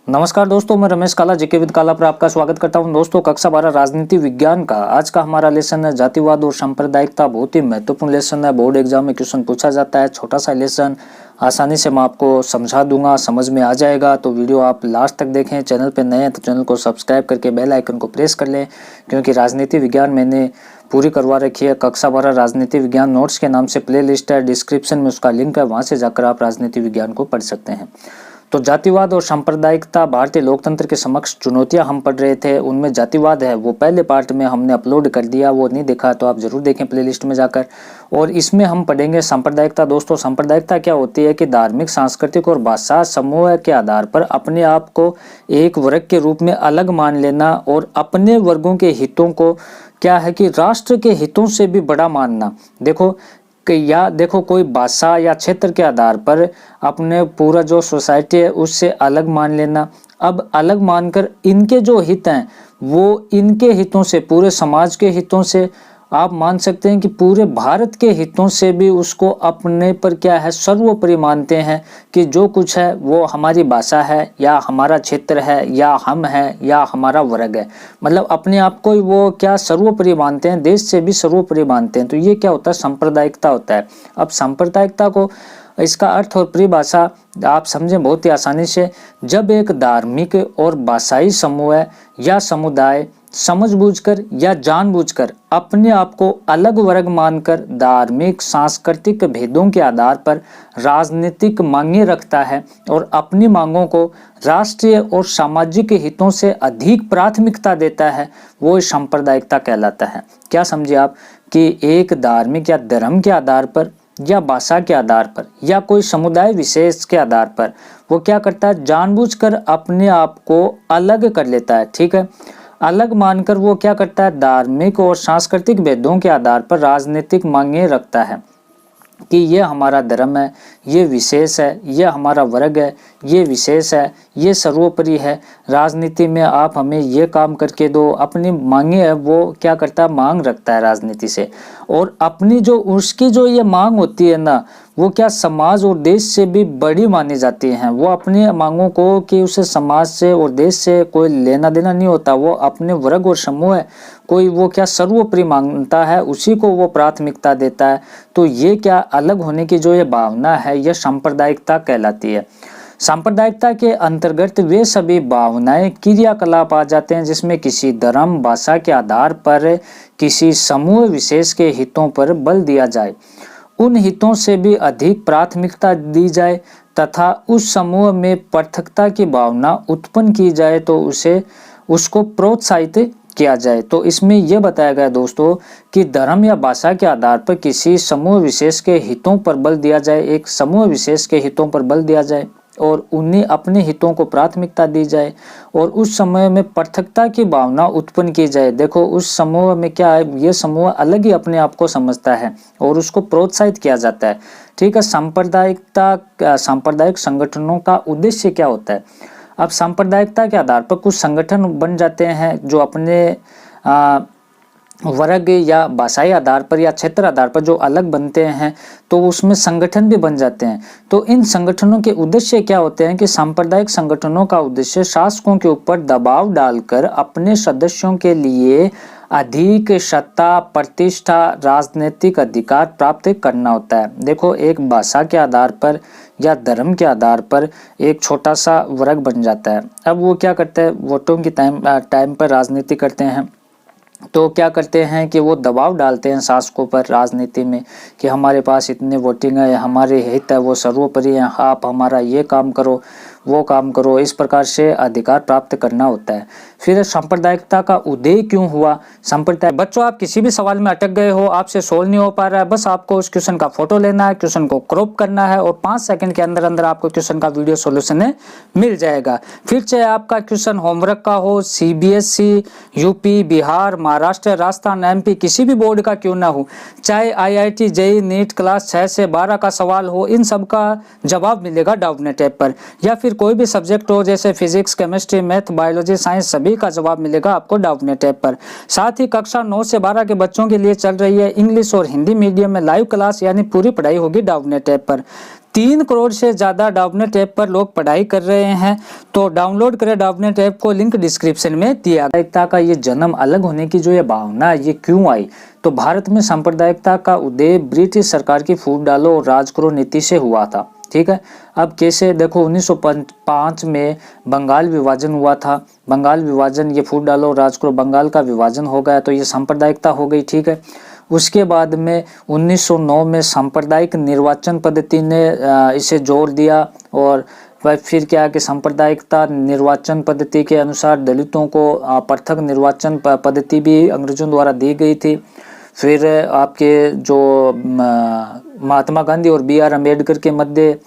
नमस्कार दोस्तों, मैं रमेश काला जीके विद काला पर आपका स्वागत करता हूं। दोस्तों, कक्षा 12 राजनीति विज्ञान का आज का हमारा लेसन है जातिवाद और सांप्रदायिकता। बहुत ही महत्वपूर्ण लेसन है। बोर्ड एग्जाम में क्वेश्चन पूछा जाता है। छोटा सा लेसन, आसानी से मैं आपको समझा दूंगा, समझ में आ जाएगा। तो वीडियो आप लास्ट तक देखें। चैनल पर नए हैं तो चैनल को सब्सक्राइब करके बेल आइकन को प्रेस कर लें, क्योंकि राजनीति विज्ञान मैंने पूरी करवा रखी है। कक्षा 12 राजनीति विज्ञान नोट्स के नाम से प्ले लिस्ट है, डिस्क्रिप्शन में उसका लिंक है, वहाँ से जाकर आप राजनीति विज्ञान को पढ़ सकते हैं। तो जातिवाद और सांप्रदायिकता भारतीय लोकतंत्र के समक्ष चुनौतियां हम पढ़ रहे थे। उनमें जातिवाद है वो पहले पार्ट में हमने अपलोड कर दिया, वो नहीं देखा तो आप जरूर देखें प्लेलिस्ट में जाकर। और इसमें हम पढ़ेंगे सांप्रदायिकता। दोस्तों, सांप्रदायिकता क्या होती है कि धार्मिक, सांस्कृतिक और भाषा समूह के आधार पर अपने आप को एक वर्ग के रूप में अलग मान लेना और अपने वर्गों के हितों को क्या है कि राष्ट्र के हितों से भी बड़ा मानना। देखो कोई भाषा या क्षेत्र के आधार पर अपने पूरा जो सोसाइटी है उससे अलग मान लेना। अब अलग मानकर इनके जो हित हैं वो इनके हितों से, पूरे समाज के हितों से, आप मान सकते हैं कि पूरे भारत के हितों से भी उसको अपने पर क्या है सर्वोपरि मानते हैं कि जो कुछ है वो हमारी भाषा है या हमारा क्षेत्र है या हम है या हमारा वर्ग है। मतलब अपने आप को वो क्या सर्वोपरि मानते हैं, देश से भी सर्वोपरि मानते हैं। तो ये क्या होता है, सांप्रदायिकता होता है। अब सांप्रदायिकता को, इसका अर्थ और परिभाषा आप समझें बहुत ही आसानी से। जब एक धार्मिक और भाषाई समूह या समुदाय समझबूझकर या जानबूझकर अपने आप को अलग वर्ग मानकर धार्मिक, सांस्कृतिक भेदों के आधार पर राजनीतिक मांगें रखता है और अपनी मांगों को राष्ट्रीय और सामाजिक हितों से अधिक प्राथमिकता देता है, वो सांप्रदायिकता कहलाता है। क्या समझे आप कि एक धार्मिक या धर्म के आधार पर या भाषा के आधार पर या कोई समुदाय विशेष के आधार पर वो क्या करता है, जानबूझकर अपने आप को अलग कर लेता है। ठीक है, अलग मानकर वो क्या करता है, धार्मिक और सांस्कृतिक भेदों के आधार पर राजनीतिक मांगें रखता है कि ये हमारा धर्म है, ये विशेष है, ये हमारा वर्ग है, ये विशेष है, ये सर्वोपरि है। राजनीति में आप हमें ये काम करके दो, अपनी मांगे है वो क्या करता है, मांग रखता है राजनीति से। और अपनी जो उसकी जो ये मांग होती है ना, वो क्या समाज और देश से भी बड़ी मानी जाती हैं। वो अपनी मांगों को कि उसे समाज से और देश से कोई लेना देना नहीं होता, वो अपने वर्ग और समूह है कोई वो क्या सर्वोपरि मानता है, उसी को वो प्राथमिकता देता है। तो ये क्या अलग होने की जो ये भावना है, ये सांप्रदायिकता कहलाती है। सांप्रदायिकता के अंतर्गत वे सभी भावनाएं, क्रियाकलाप आ जाते हैं जिसमें किसी धर्म, भाषा के आधार पर किसी समूह विशेष के हितों पर बल दिया जाए, उन हितों से भी अधिक प्राथमिकता दी जाए तथा उस समूह में पृथकता की भावना उत्पन्न की जाए तो उसको प्रोत्साहित किया जाए। तो इसमें यह बताया गया दोस्तों कि धर्म या भाषा के आधार पर किसी समूह विशेष के हितों पर बल दिया जाए, एक समूह विशेष के हितों पर बल दिया जाए और उन्हें अपने हितों को प्राथमिकता दी जाए और उस समय में पृथकता की भावना उत्पन्न की जाए। देखो उस समूह में क्या है, ये समूह अलग ही अपने आप को समझता है और उसको प्रोत्साहित किया जाता है। ठीक है, सांप्रदायिक संगठनों का उद्देश्य क्या होता है। अब सांप्रदायिकता के आधार पर कुछ संगठन बन जाते हैं जो अपने वर्ग या भाषाई आधार पर या क्षेत्र आधार पर जो अलग बनते हैं, तो उसमें संगठन भी बन जाते हैं। तो इन संगठनों के उद्देश्य क्या होते हैं कि सांप्रदायिक संगठनों का उद्देश्य शासकों के ऊपर दबाव डालकर अपने सदस्यों के लिए अधिक सत्ता, प्रतिष्ठा, राजनीतिक अधिकार प्राप्त करना होता है। देखो एक भाषा के आधार पर या धर्म के आधार पर एक छोटा सा वर्ग बन जाता है। अब वो क्या करते हैं, वोटों की टाइम पर राजनीति करते हैं, तो क्या करते हैं कि वो दबाव डालते हैं शासकों पर राजनीति में कि हमारे पास इतने वोटिंग है, हमारे हित है वो सर्वोपरि है, आप हमारा ये काम करो, वो काम करो, इस प्रकार से अधिकार प्राप्त करना होता है। फिर सांप्रदायिकता का उदय क्यों हुआ। बच्चों, आप किसी भी सवाल में अटक गए हो, आपसे सोल्व नहीं हो पा रहा है, बस आपको उस क्वेश्चन का फोटो लेना है, क्वेश्चन को क्रॉप करना है और 5 सेकंड के अंदर अंदर आपको क्वेश्चन का वीडियो सॉल्यूशन मिल जाएगा। फिर चाहे आपका क्वेश्चन होमवर्क का हो, CBSE, UP, Bihar, Maharashtra, Rajasthan, MP किसी भी बोर्ड का क्यों ना हो, चाहे IIT, JEE, नीट क्लास 6 से 12 का सवाल हो, इन सब का जवाब मिलेगा डाउटनेट ऐप पर। या फिर कोई भी सब्जेक्ट हो जैसे physics, chemistry, math, biology, science, सभी का जवाब मिलेगा आपको डाउटनेट ऐप पर। साथ ही कक्षा 9 से 12 के बच्चों के लिए चल रही है इंग्लिश और हिंदी मीडियम में लाइव क्लास, यानी पूरी पढ़ाई होगी डाउटनेट ऐप पर। 3 करोड़ से ज़्यादा डाउटनेट ऐप पर लोग पढ़ाई कर रहे हैं। तो डाउनलोड करें डाउटनेट ऐप को, लिंक डिस्क्रिप्शन में दिया गया। एकता का ये जन्म, अलग होने की जो ये भावना ये क्यों आई? तो भारत में सांप्रदायिकता का उदय ब्रिटिश सरकार की फूट डालो और राज करो नीति से हुआ था। ठीक है, अब कैसे देखो, 1905 में बंगाल विभाजन हुआ था। बंगाल विभाजन, ये फूट डालो राज करो, बंगाल का विभाजन हो गया, तो ये सांप्रदायिकता हो गई। ठीक है, उसके बाद में 1909 में सांप्रदायिक निर्वाचन पद्धति ने इसे जोड़ दिया, और फिर क्या कि सांप्रदायिकता निर्वाचन पद्धति के अनुसार दलितों को पृथक निर्वाचन पद्धति भी अंग्रेजों द्वारा दी गई थी। फिर आपके जो महात्मा गांधी और बी आर अम्बेडकर के मध्य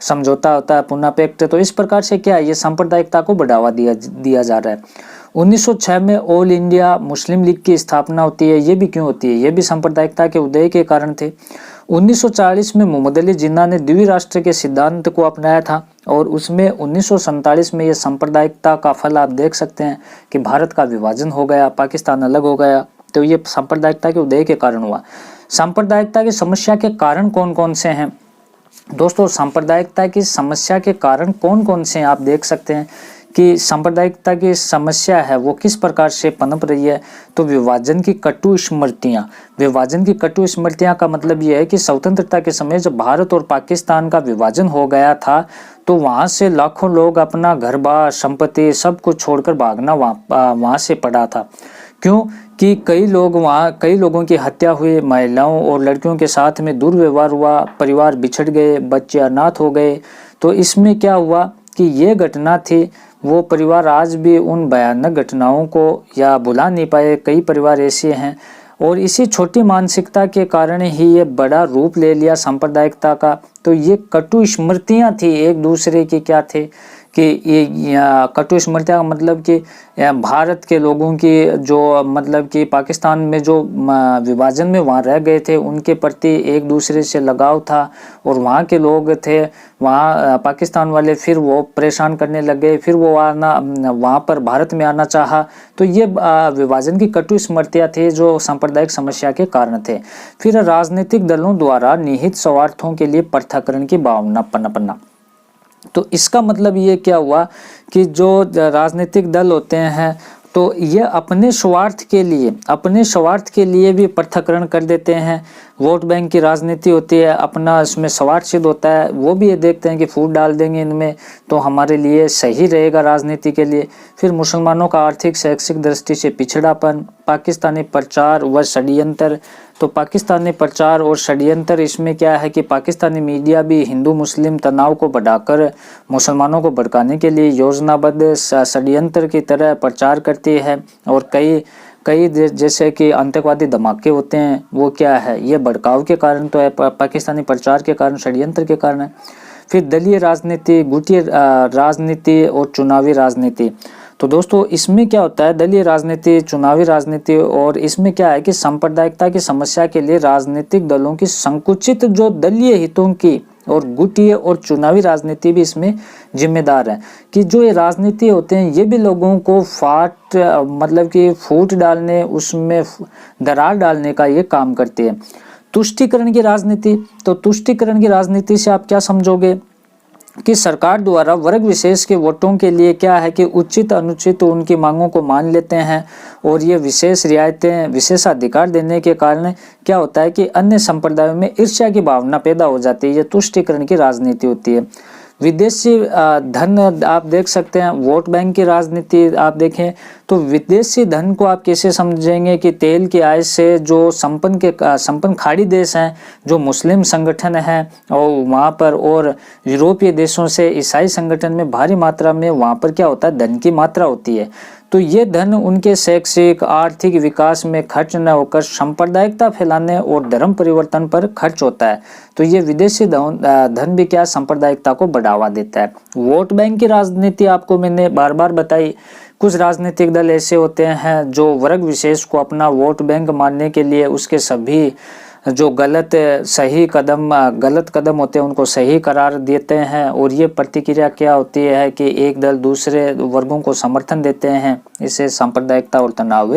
समझौता होता है, पुना पैक्ट, तो इस प्रकार से क्या है, ये सांप्रदायिकता को बढ़ावा दिया जा रहा है। 1906 में ऑल इंडिया मुस्लिम लीग की स्थापना होती है। ये भी क्यों होती है? ये भी सांप्रदायिकता के उदय के कारण थे। 1940 में मोहम्मद अली जिन्ना ने द्विराष्ट्र के सिद्धांत को अपनाया था, और उसमें 1947 में ये सांप्रदायिकता का फल आप देख सकते हैं कि भारत का विभाजन हो गया, पाकिस्तान अलग हो गया। तो ये सांप्रदायिकता के उदय के कारण हुआ। सांप्रदायिकता की समस्या के कारण कौन कौन से हैं? दोस्तों, सांप्रदायिकता की समस्या के कारण कौन कौन से हैं आप देख सकते हैं कि सांप्रदायिकता की समस्या है वो किस प्रकार से पनप रही है। तो विभाजन की कटु स्मृतियां, विभाजन की कटु स्मृतियां का मतलब ये है कि स्वतंत्रता के समय जब भारत और पाकिस्तान का विभाजन हो गया था, तो वहां से लाखों लोग अपना घर बार संपत्ति सब कुछ छोड़कर भागना वहां से पड़ा था। क्यों कि कई लोगों की हत्या हुई, महिलाओं और लड़कियों के साथ में दुर्व्यवहार हुआ, परिवार बिछड़ गए, बच्चे अनाथ हो गए। तो इसमें क्या हुआ कि ये घटना थी, वो परिवार आज भी उन भयानक घटनाओं को या भुला नहीं पाए। कई परिवार ऐसे हैं, और इसी छोटी मानसिकता के कारण ही ये बड़ा रूप ले लिया सांप्रदायिकता का। तो ये कटु स्मृतियां थी एक दूसरे की, क्या थे कि ये कटु स्मृतियां का मतलब कि भारत के लोगों की जो मतलब कि पाकिस्तान में जो विभाजन में वहाँ रह गए थे, उनके प्रति एक दूसरे से लगाव था, और वहाँ के लोग थे वहाँ पाकिस्तान वाले, फिर वो परेशान करने लगे, फिर वो वहाँ पर भारत में आना चाहा। तो ये विभाजन की कटु स्मृतियां थी जो सांप्रदायिक समस्या के कारण थे। फिर राजनीतिक दलों द्वारा निहित स्वार्थों के लिए पृथक्करण की भावना पनपना। तो इसका मतलब ये क्या हुआ कि जो राजनीतिक दल होते हैं, तो ये अपने स्वार्थ के लिए भी पृथक्करण कर देते हैं। वोट बैंक की राजनीति होती है, अपना इसमें स्वार्थ सिद्ध होता है। वो भी ये देखते हैं कि फूट डाल देंगे इनमें तो हमारे लिए सही रहेगा राजनीति के लिए। फिर मुसलमानों का आर्थिक शैक्षिक दृष्टि से पिछड़ापन, पाकिस्तानी प्रचार व षड्यंत्र। तो पाकिस्तानी प्रचार और षड्यंत्र, इसमें क्या है कि पाकिस्तानी मीडिया भी हिंदू मुस्लिम तनाव को बढ़ाकर मुसलमानों को भड़काने के लिए योजनाबद्ध षड्यंत्र की तरह प्रचार करती है। और कई जैसे कि आतंकवादी धमाके होते हैं, वो क्या है, ये भड़काव के कारण तो है, पाकिस्तानी प्रचार के कारण, षड्यंत्र के कारण है। फिर दलीय राजनीति, गुटिया राजनीति और चुनावी राजनीति। तो दोस्तों, इसमें क्या होता है, दलीय राजनीति, चुनावी राजनीति, और इसमें क्या है कि सांप्रदायिकता की समस्या के लिए राजनीतिक दलों की संकुचित जो दलीय हितों की और गुटीय और चुनावी राजनीति भी इसमें जिम्मेदार है। कि जो ये राजनीति होते हैं, ये भी लोगों को मतलब कि फूट डालने, उसमें दरार डालने का ये काम करते हैं। तुष्टीकरण की राजनीति, तो तुष्टीकरण की राजनीति से आप क्या समझोगे कि सरकार द्वारा वर्ग विशेष के वोटों के लिए क्या है कि उचित अनुचित उनकी मांगों को मान लेते हैं, और ये विशेष रियायतें, विशेषाधिकार देने के कारण क्या होता है कि अन्य संप्रदायों में ईर्ष्या की भावना पैदा हो जाती है। ये तुष्टीकरण की राजनीति होती है। विदेशी धन आप देख सकते हैं, वोट बैंक की राजनीति आप देखें तो विदेशी धन को आप कैसे समझेंगे कि तेल की आय से जो संपन्न खाड़ी देश हैं, जो मुस्लिम संगठन हैं, और वहाँ पर और यूरोपीय देशों से ईसाई संगठन में भारी मात्रा में वहाँ पर क्या होता है, धन की मात्रा होती है। तो ये धन उनके शैक्षिक आर्थिक विकास में खर्च न होकर सांप्रदायिकता फैलाने और धर्म परिवर्तन पर खर्च होता है। तो ये विदेशी धन भी क्या सांप्रदायिकता को बढ़ावा देता है। वोट बैंक की राजनीति आपको मैंने बार बार बताई। कुछ राजनीतिक दल ऐसे होते हैं जो वर्ग विशेष को अपना वोट बैंक मानने के लिए उसके सभी जो गलत कदम होते हैं उनको सही करार देते हैं, और ये प्रतिक्रिया क्या होती है कि एक दल दूसरे वर्गों को समर्थन देते हैं। इससे सांप्रदायिकता और तनाव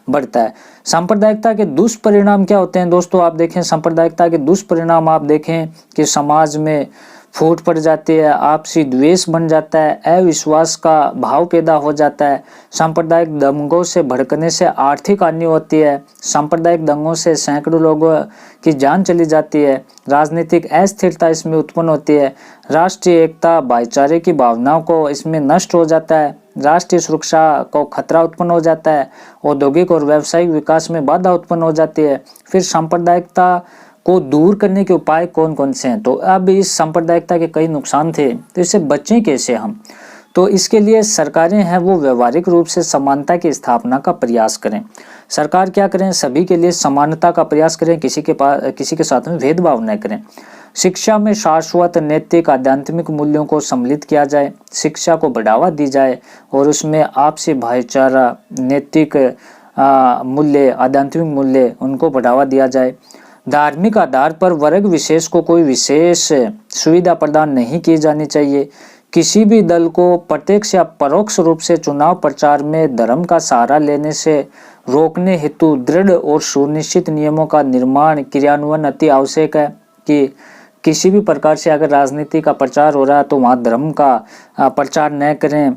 बढ़ता है। सांप्रदायिकता के दुष्परिणाम क्या होते हैं दोस्तों, आप देखें सांप्रदायिकता के दुष्परिणाम आप देखें कि समाज में फूट पड़ जाती है, आपसी द्वेष बन जाता है, अविश्वास का भाव पैदा हो जाता है, सांप्रदायिक दंगों से भड़कने से आर्थिक हानि होती है, सांप्रदायिक दंगों से सैकड़ों लोगों की जान चली जाती है, राजनीतिक अस्थिरता इसमें उत्पन्न होती है, राष्ट्रीय एकता भाईचारे की भावनाओं को इसमें नष्ट हो जाता है, राष्ट्रीय सुरक्षा को खतरा उत्पन्न हो जाता है, औद्योगिक और व्यावसायिक विकास में बाधा उत्पन्न हो जाती है। फिर सांप्रदायिकता को दूर करने के उपाय कौन कौन से हैं, तो अब इस सांप्रदायिकता के कई नुकसान थे, तो इससे बचें कैसे हम, तो इसके लिए सरकारें हैं वो व्यवहारिक रूप से समानता की स्थापना का प्रयास करें। सरकार क्या करें, सभी के लिए समानता का प्रयास करें, किसी के साथ में भेदभाव न करें। शिक्षा में शाश्वत नैतिक आध्यात्मिक मूल्यों को सम्मिलित किया जाए, शिक्षा को बढ़ावा दी जाए और उसमें आपसी भाईचारा, नैतिक मूल्य, आध्यात्मिक मूल्य उनको बढ़ावा दिया जाए। धार्मिक आधार पर वर्ग विशेष को कोई विशेष सुविधा प्रदान नहीं की जानी चाहिए। किसी भी दल को प्रत्यक्ष या परोक्ष रूप से चुनाव प्रचार में धर्म का सहारा लेने से रोकने हेतु दृढ़ और सुनिश्चित नियमों का निर्माण क्रियान्वयन अति आवश्यक है कि किसी भी प्रकार से अगर राजनीति का प्रचार हो रहा है तो वहाँ धर्म का प्रचार न करें,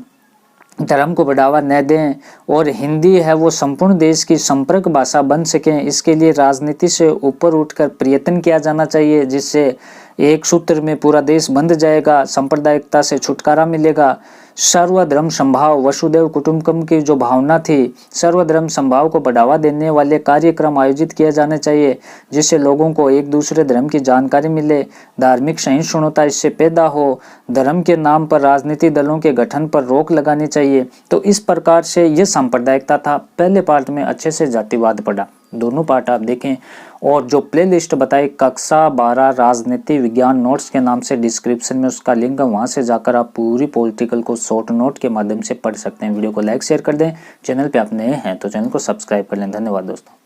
धर्म को बढ़ावा न दें और हिंदी है वो संपूर्ण देश की संपर्क भाषा बन सके। इसके लिए राजनीति से ऊपर उठकर प्रयत्न किया जाना चाहिए, जिससे एक सूत्र में पूरा देश बंध जाएगा, सांप्रदायिकता से छुटकारा मिलेगा। सर्वधर्म समभाव वसुदेव कुटुंबकम की जो भावना थी, सर्वधर्म समभाव को बढ़ावा देने वाले कार्यक्रम आयोजित किए जाने चाहिए, जिससे लोगों को एक दूसरे धर्म की जानकारी मिले, धार्मिक सहिष्णुता इससे पैदा हो। धर्म के नाम पर राजनीतिक दलों के गठन पर रोक लगानी चाहिए। तो इस प्रकार से ये सांप्रदायिकता था। पहले पार्ट में अच्छे से जातिवाद पढ़ा, दोनों पार्ट आप देखें, और जो प्लेलिस्ट बताई कक्षा 12 राजनीति विज्ञान नोट्स के नाम से डिस्क्रिप्शन में उसका लिंक है, वहां से जाकर आप पूरी पॉलिटिकल को शॉर्ट नोट के माध्यम से पढ़ सकते हैं। वीडियो को लाइक शेयर कर दें, चैनल पे आप नए हैं तो चैनल को सब्सक्राइब कर लें। धन्यवाद दोस्तों।